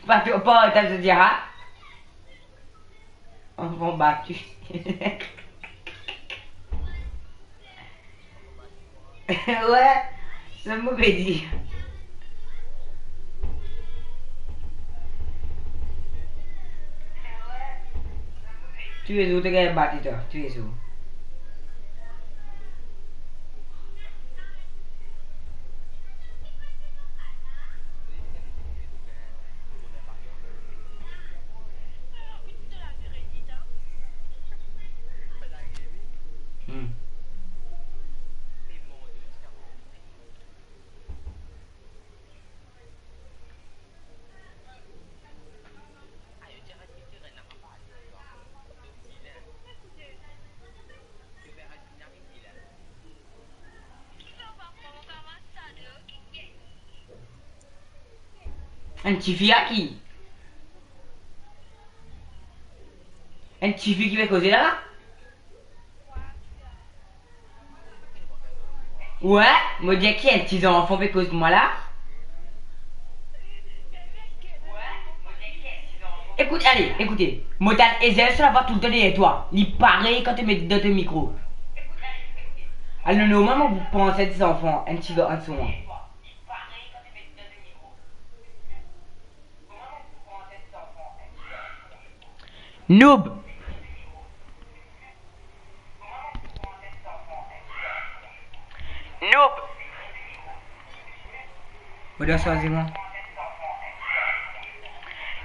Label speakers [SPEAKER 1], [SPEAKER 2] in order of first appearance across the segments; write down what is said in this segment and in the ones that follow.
[SPEAKER 1] Pas autant de dire, hein? Enfant battu. Ouais, c'est mauvais dit. Tu es où, t'es gars battu, toi? Tu es où? Hmm. Un petit fille à qui? Un petit fille qui va causer là? Ouais, me dire qui est un petit enfant qui cause moi là? Écoute, allez, écoutez. Motal Ezel, ça va tout le temps derrière toi. Il paraît quand tu mets dans ton micro. Alors, normalement, vous pensez à des enfants, un petit gars en dessous. Noob! Noob! Udah soal moi.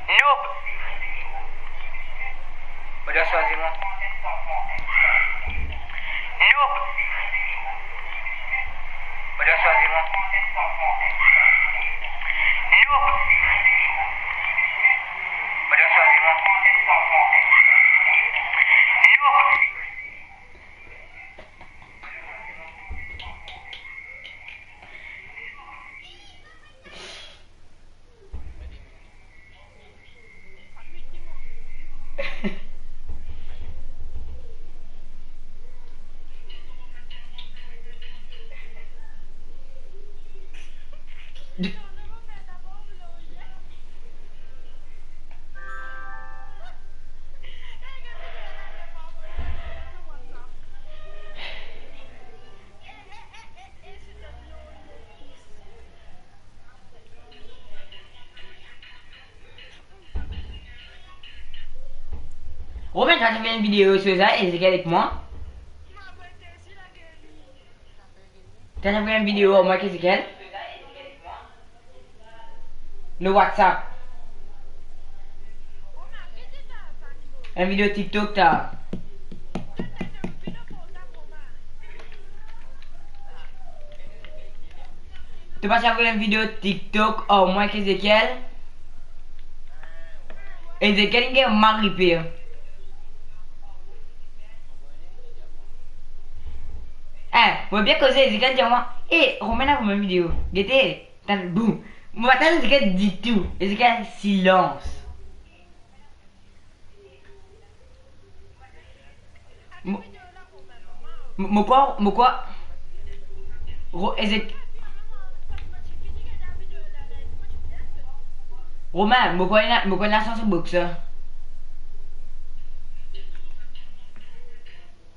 [SPEAKER 1] Noob! Udah soal moi. Noob! Udah soal moi. Noob! Udah soal moi. Noob! Romain, quand tu fais une vidéo sur ça, et c'est avec moi. Quand tu fais une vidéo au moins, qu'est-ce qu'elle? Le WhatsApp. Une vidéo TikTok, t'as. Tu passes à faire une vidéo TikTok au moins qu'Ezekiel. Ezekiel, il est mal pire. Faut bien causer Ezekiel, dis-moi. Romain a fait une vidéo. Gêté, t'as le boum. Moi, t'as Ezekiel dit tout. Ezekiel, silence. Moi quoi? Ezekiel. Romain, moi quoi la chance au box.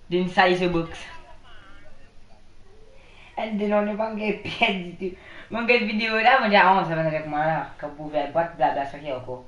[SPEAKER 1] D'une salle ce box. Elle dit non, ne pas me pièce du tout. Mon gars vidéo là, moi j'ai ça va avec moi là. Quand vous pouvez pas de blabla sur qui encore.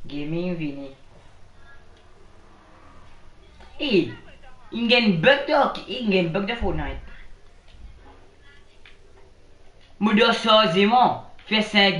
[SPEAKER 1] Gaming Vini. Ingen bug de Fortnite. Moi, je suis fais 5